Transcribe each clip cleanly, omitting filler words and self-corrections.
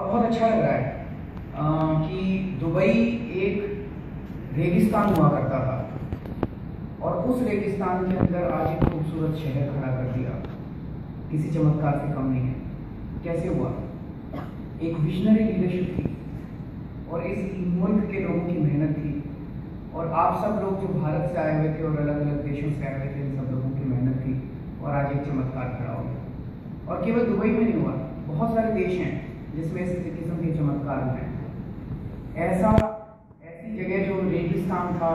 बहुत अच्छा लग रहा है कि दुबई एक रेगिस्तान हुआ करता था और उस रेगिस्तान के अंदर आज एक खूबसूरत शहर खड़ा कर दिया। किसी चमत्कार से कम नहीं है। कैसे हुआ? एक विजनरी लीडरशिप थी और इस मुल्क के लोगों की मेहनत थी और आप सब लोग जो भारत से आए हुए थे और अलग अलग देशों से आए हुए थे, इन सब लोगों की मेहनत थी और आज एक चमत्कार खड़ा हो गया। और केवल दुबई में नहीं हुआ, बहुत सारे देश हैं जिसमें इस किस्म के चमत्कार हुए हैं। ऐसी जगह जो रेगिस्तान था,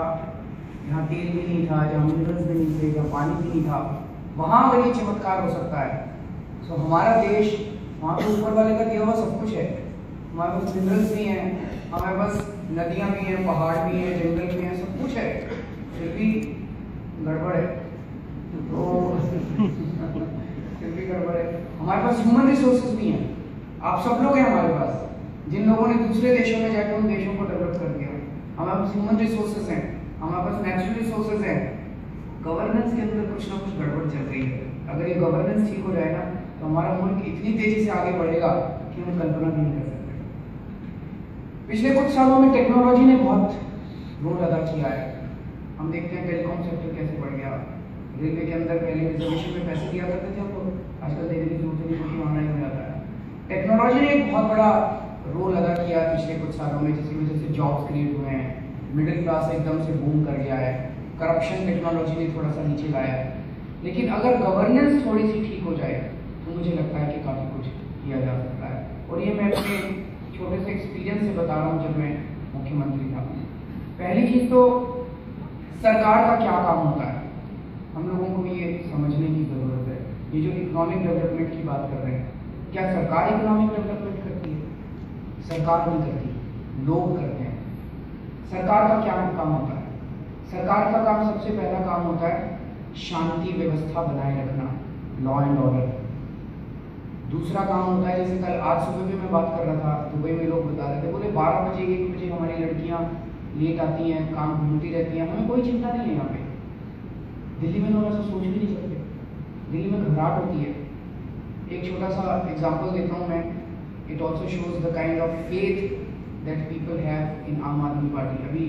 जहाँ तेल भी नहीं था, जहाँ मिनरल्स भी नहीं थे, जहाँ पानी भी नहीं था, वहाँ अगर ये चमत्कार हो सकता है तो हमारा देश, वहाँ तो ऊपर वाले का दिया हुआ सब कुछ है। हमारे पास मिनरल्स भी हैं, हमारे पास नदियाँ भी हैं, पहाड़ भी हैं, जंगल भी हैं, सब कुछ है, फिर भी गड़बड़ है। तो फिर भी गड़बड़ है। हमारे पास ह्यूमन रिसोर्सेज भी हैं, आप सब लोग हैं हमारे पास, जिन लोगों ने दूसरे देशों में जाकर उन देशों को डेवलप कर दिया। हमारे पास ह्यूमन रिसोर्सेज हैं, हमारे पास नेचुरल रिसोर्सेज हैं। गवर्नेंस के अंदर कुछ ना कुछ गड़बड़ चल रही है। अगर ये गवर्नेंस ठीक हो जाए ना तो हमारा मुल्क इतनी तेजी से आगे बढ़ेगा कि हम कल्पना भी नहीं कर सकते। पिछले कुछ सालों में टेक्नोलॉजी ने बहुत रोल अदा किया है। हम देखते हैं टेलीकॉम सेक्टर कैसे बढ़ गया। रेलवे के अंदर पहले रिजर्वेशन में पैसे दिया करते थे, हमको आजकल देने की जरूरत नहीं क्योंकि ऑनलाइन हो जाता है। टेक्नोलॉजी ने एक बहुत बड़ा रोल अदा किया पिछले कुछ सालों में, जिसकी वजह से जॉब्स क्रिएट हुए हैं, मिडिल क्लास एकदम से बूम कर गया है, करप्शन टेक्नोलॉजी ने थोड़ा सा नीचे लाया है। लेकिन अगर गवर्नेंस थोड़ी सी ठीक हो जाए तो मुझे लगता है कि काफ़ी कुछ किया जा सकता है। और ये मैं अपने छोटे से एक्सपीरियंस से बता रहा हूँ। जब मैं मुख्यमंत्री था, पहली चीज़ तो सरकार का क्या काम होता है, हम लोगों को ये समझने की ज़रूरत है। ये जो इकोनॉमिक डेवलपमेंट की बात कर रहे हैं, क्या सरकार इकोनॉमिक डेवलपमेंट करती है? सरकार नहीं करती, लोग करते हैं। सरकार का क्या काम होता है? सरकार का काम, सबसे पहला काम होता है शांति व्यवस्था बनाए रखना, लॉ एंड ऑर्डर। दूसरा काम होता है, जैसे कल आज सुबह भी मैं बात कर रहा था, दुबई में लोग बता रहे थे, बोले 12 बजे 1 बजे हमारी लड़कियां लेट आती हैं, काम घूमती रहती हैं, हमें कोई चिंता नहीं है यहाँ पे। दिल्ली में लोग ऐसा सोच भी नहीं सकते, दिल्ली में घबराहट होती है। एक छोटा सा एग्जाम्पल देता हूँ मैं। It also shows the kind of faith that people have in आम आदमी पार्टी। अभी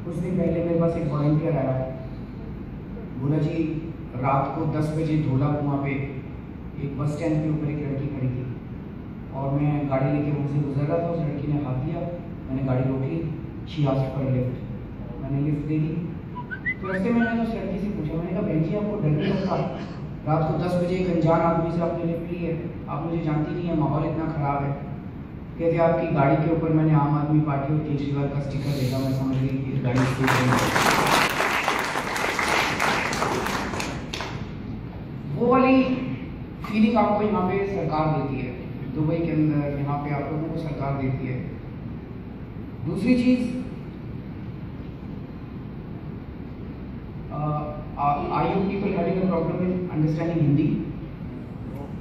कुछ दिन पहले मेरे पास एक वॉलंटियर आया, बोला जी रात को 10 बजे धोला कुआं पे एक बस स्टैंड के ऊपर एक लड़की खड़ी थी और मैं गाड़ी लेके वहाँ से गुजर रहा था। उस लड़की ने हाथ दिया, मैंने गाड़ी रोक ली, शी आस्क्ड फॉर लिफ्ट, मैंने लिफ्ट दे दी। तो ऐसे मैंने उस लड़की से पूछा, मैंने कहा बहन जी आपको डर नहीं लगता? रात को 10 बजे एक अनजान आदमी से आपने लिफ्ट ली है, आप मुझे जानती नहीं है, माहौल इतना ख़राब है। कहते आपकी गाड़ी के ऊपर मैंने आम आदमी पार्टी और केजरीवाल का स्टिकर देखा, मैं समझ गई कि इस गाड़ी से वो वाली फीलिंग आपको यहाँ पे सरकार देती है। दुबई के अंदर यहाँ पे आप लोगों को सरकार देती है। दूसरी चीज़, are you people having a problem in understanding Hindi?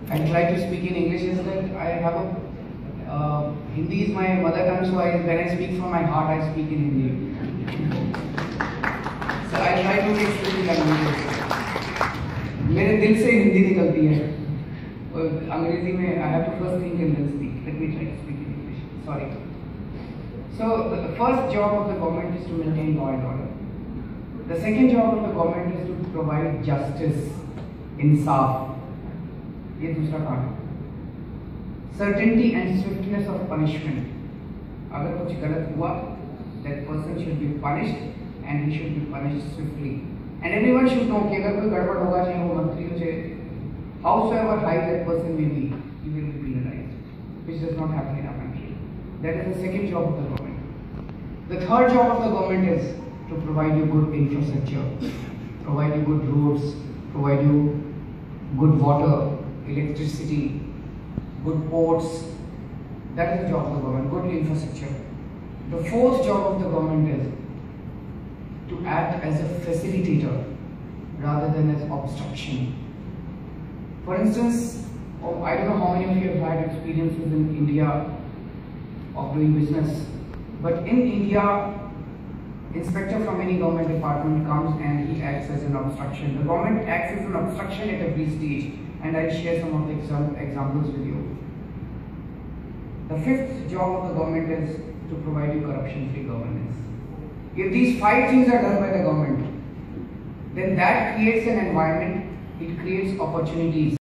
I try to speak in English as well. I have a Hindi is my mother tongue, so when I speak from my heart, I speak in Hindi. So I try to make sure that मेरे दिल से हिंदी निकलती है और अंग्रेजी में I have to first think and then speak. Let me try to speak in English. Sorry. So the first job of the government is to maintain law and order. The second job of the government is to provide justice, इंसाफ, ये दूसरा काम है। Certainty and swiftness of punishment. अगर कुछ गलत हुआ, that person should be punished and he should be punished swiftly. And everyone should know कि अगर कोई गड़बड़ होगा, चाहे वो मंत्री हो, चाहे howsoever high that person may be, he will be penalized, which does not happen in our country. That is the second job of the government. The third job of the government is to provide you good infrastructure, provide you good roads, provide you good water, electricity, good ports. That is the job of the government, good infrastructure. The fourth job of the government is to act as a facilitator rather than as obstruction. For instance, I don't know how many of you have had experiences in India of doing business, but in India, inspector from any government department comes and he acts as an obstruction. The government acts as an obstruction at every stage, and I'll share some of the examples with you. The fifth job of the government is to provide you corruption-free governance. If these 5 things are done by the government, then that creates an environment, it creates opportunities.